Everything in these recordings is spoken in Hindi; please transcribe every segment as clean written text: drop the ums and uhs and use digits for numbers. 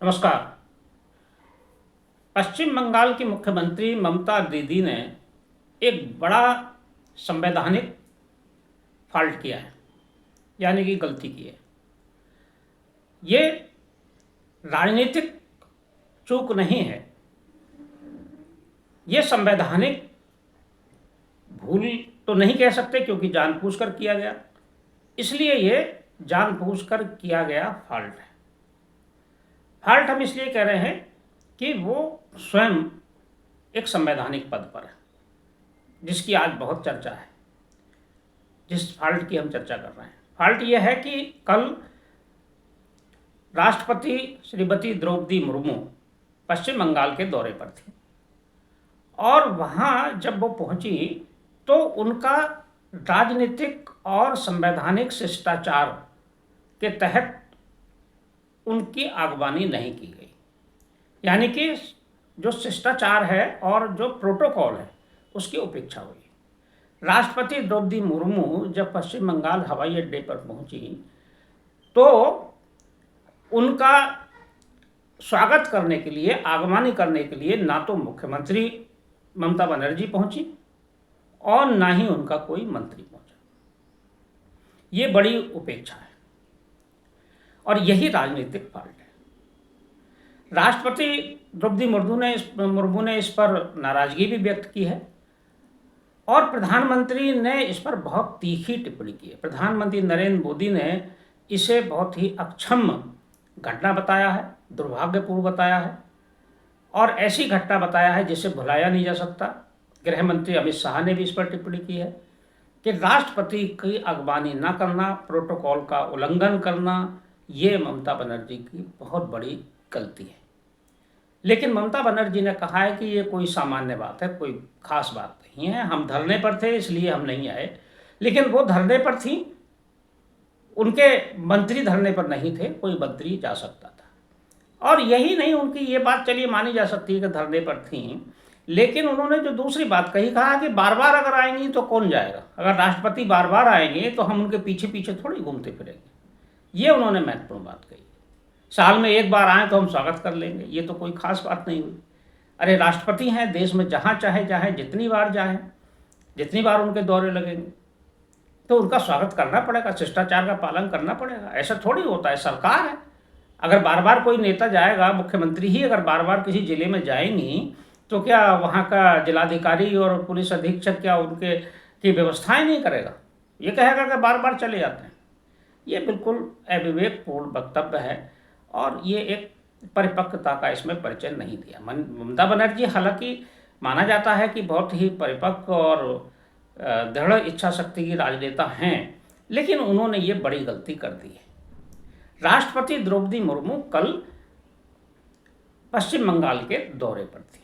नमस्कार। पश्चिम बंगाल की मुख्यमंत्री ममता दीदी ने एक बड़ा संवैधानिक फॉल्ट किया है, यानी कि गलती की है। ये राजनीतिक चूक नहीं है, ये संवैधानिक भूल तो नहीं कह सकते क्योंकि जानबूझकर किया गया, इसलिए ये जानबूझकर किया गया फॉल्ट है। फॉल्ट हम इसलिए कह रहे हैं कि वो स्वयं एक संवैधानिक पद पर है, जिसकी आज बहुत चर्चा है, जिस फॉल्ट की हम चर्चा कर रहे हैं। फॉल्ट यह है कि कल राष्ट्रपति श्रीमती द्रौपदी मुर्मू पश्चिम बंगाल के दौरे पर थी और वहाँ जब वो पहुँची तो उनका राजनीतिक और संवैधानिक शिष्टाचार के तहत उनकी आगवानी नहीं की गई। यानी कि जो शिष्टाचार है और जो प्रोटोकॉल है उसकी उपेक्षा हुई। राष्ट्रपति द्रौपदी मुर्मू जब पश्चिम बंगाल हवाई अड्डे पर पहुंची तो उनका स्वागत करने के लिए, आगवानी करने के लिए ना तो मुख्यमंत्री ममता बनर्जी पहुंची और ना ही उनका कोई मंत्री पहुंचा। ये बड़ी उपेक्षा है और यही राजनीतिक फॉल्ट है। राष्ट्रपति द्रौपदी मुर्मू ने इस पर नाराजगी भी व्यक्त की है और प्रधानमंत्री ने इस पर बहुत तीखी टिप्पणी की है। प्रधानमंत्री नरेंद्र मोदी ने इसे बहुत ही अक्षम्य घटना बताया है, दुर्भाग्यपूर्ण बताया है और ऐसी घटना बताया है जिसे भुलाया नहीं जा सकता। गृह मंत्री अमित शाह ने भी इस पर टिप्पणी की है कि राष्ट्रपति की अगवानी न करना, प्रोटोकॉल का उल्लंघन करना, ये ममता बनर्जी की बहुत बड़ी गलती है। लेकिन ममता बनर्जी ने कहा है कि ये कोई सामान्य बात है, कोई खास बात नहीं है, हम धरने पर थे इसलिए हम नहीं आए। लेकिन वो धरने पर थी, उनके मंत्री धरने पर नहीं थे, कोई मंत्री जा सकता था। और यही नहीं, उनकी ये बात चलिए मानी जा सकती है कि धरने पर थी, लेकिन उन्होंने जो दूसरी बात कही, कहा कि बार बार अगर आएंगी तो कौन जाएगा, अगर राष्ट्रपति बार बार आएंगे तो हम उनके पीछे पीछे थोड़ी घूमते फिरेंगे। ये उन्होंने महत्वपूर्ण बात कही। साल में एक बार आए तो हम स्वागत कर लेंगे, ये तो कोई खास बात नहीं हुई। अरे राष्ट्रपति हैं, देश में जहाँ चाहे जाएं, जितनी बार जाएं, जितनी बार उनके दौरे लगेंगे तो उनका स्वागत करना पड़ेगा, शिष्टाचार का पालन करना पड़ेगा। ऐसा थोड़ी होता है, सरकार है। अगर बार बार कोई नेता जाएगा, मुख्यमंत्री ही अगर बार बार किसी जिले में जाएंगी तो क्या वहाँ का जिलाधिकारी और पुलिस अधीक्षक क्या उनके की व्यवस्थाएं नहीं करेगा? ये कहेगा कि बार बार चले जाते हैं। ये बिल्कुल अविवेकपूर्ण वक्तव्य है और ये एक परिपक्वता का इसमें परिचय नहीं दिया। ममता बनर्जी हालांकि माना जाता है कि बहुत ही परिपक्व और दृढ़ इच्छा शक्ति की राजनेता हैं, लेकिन उन्होंने ये बड़ी गलती कर दी है। राष्ट्रपति द्रौपदी मुर्मू कल पश्चिम बंगाल के दौरे पर थी।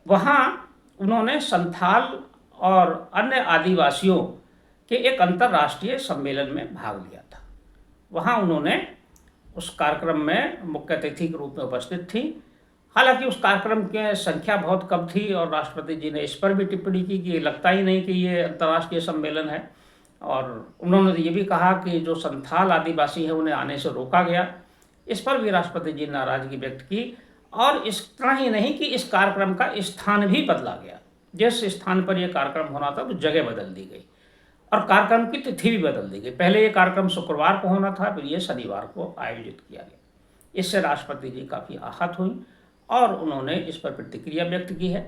वहाँ उन्होंने संथाल और अन्य आदिवासियों के एक अंतर्राष्ट्रीय सम्मेलन में भाग लिया था। वहाँ उन्होंने उस कार्यक्रम में मुख्य अतिथि के रूप में उपस्थित थी। हालांकि उस कार्यक्रम की संख्या बहुत कम थी और राष्ट्रपति जी ने इस पर भी टिप्पणी की कि लगता ही नहीं कि ये अंतर्राष्ट्रीय सम्मेलन है, और उन्होंने ये भी कहा कि जो संथाल आदिवासी हैं उन्हें आने से रोका गया। इस पर भी राष्ट्रपति जी ने नाराजगी व्यक्त की और इस तरह ही नहीं कि इस कार्यक्रम का स्थान भी बदला गया। जिस स्थान पर यह कार्यक्रम होना था वो जगह बदल दी गई और कार्यक्रम की तिथि भी बदल दी गई। पहले ये कार्यक्रम शुक्रवार को होना था, फिर ये शनिवार को आयोजित किया गया। इससे राष्ट्रपति जी काफ़ी आहत हुई और उन्होंने इस पर प्रतिक्रिया व्यक्त की है।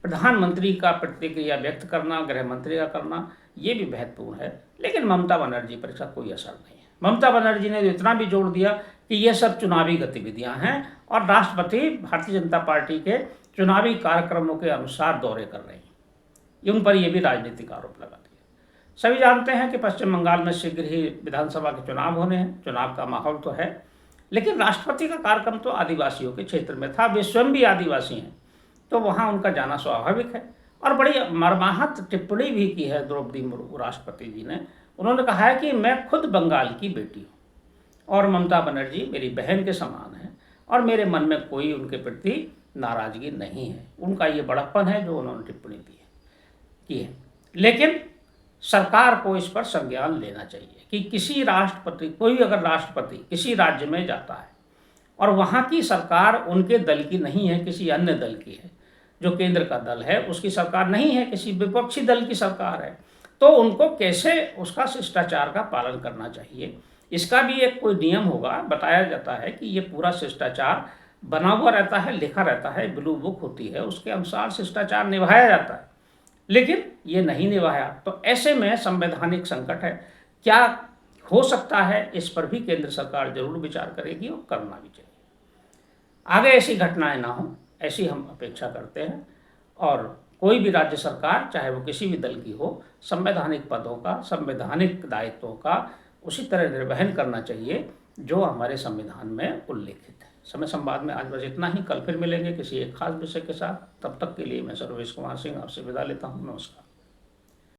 प्रधानमंत्री का प्रतिक्रिया व्यक्त करना, गृह मंत्री का करना, ये भी महत्वपूर्ण है, लेकिन ममता बनर्जी पर इसका कोई असर नहीं है। ममता बनर्जी ने इतना भी जोड़ दिया कि ये सब चुनावी गतिविधियां हैं और राष्ट्रपति भारतीय जनता पार्टी के चुनावी कार्यक्रमों के अनुसार दौरे कर रहे हैं। उन पर यह भी राजनीतिक आरोप लगा दिया। सभी जानते हैं कि पश्चिम बंगाल में शीघ्र ही विधानसभा के चुनाव होने हैं, चुनाव का माहौल तो है, लेकिन राष्ट्रपति का कार्यक्रम तो आदिवासियों के क्षेत्र में था। वे स्वयं भी आदिवासी हैं, तो वहाँ उनका जाना स्वाभाविक है। और बड़ी मर्माहत टिप्पणी भी की है द्रौपदी मुर्मू राष्ट्रपति जी ने। उन्होंने कहा है कि मैं खुद बंगाल की बेटी हूँ और ममता बनर्जी मेरी बहन के समान है और मेरे मन में कोई उनके प्रति नाराजगी नहीं है। उनका ये बड़प्पन है जो उन्होंने टिप्पणी की है। लेकिन सरकार को इस पर संज्ञान लेना चाहिए कि किसी राष्ट्रपति, कोई अगर राष्ट्रपति किसी राज्य में जाता है और वहाँ की सरकार उनके दल की नहीं है, किसी अन्य दल की है। जो केंद्र का दल है उसकी सरकार नहीं है, किसी विपक्षी दल की सरकार है। तो उनको कैसे उसका शिष्टाचार का पालन करना चाहिए, इसका भी एक कोई नियम होगा। बताया जाता है कि ये पूरा शिष्टाचार बना हुआ रहता है, लिखा रहता है, ब्लू बुक होती है, उसके अनुसार शिष्टाचार निभाया जाता है, लेकिन ये नहीं निभाया। तो ऐसे में संवैधानिक संकट है। क्या हो सकता है, इस पर भी केंद्र सरकार जरूर विचार करेगी और करना भी चाहिए। आगे ऐसी घटनाएं ना हो, ऐसी हम अपेक्षा करते हैं। और कोई भी राज्य सरकार, चाहे वो किसी भी दल की हो, संवैधानिक पदों का, संवैधानिक दायित्वों का उसी तरह निर्वहन करना चाहिए जो हमारे संविधान में उल्लेखित है। समय संवाद में आज बस इतना ही। कल फिर मिलेंगे किसी एक खास विषय के साथ। तब तक के लिए मैं सर्वेश कुमार सिंह आपसे विदा लेता हूँ। नमस्कार।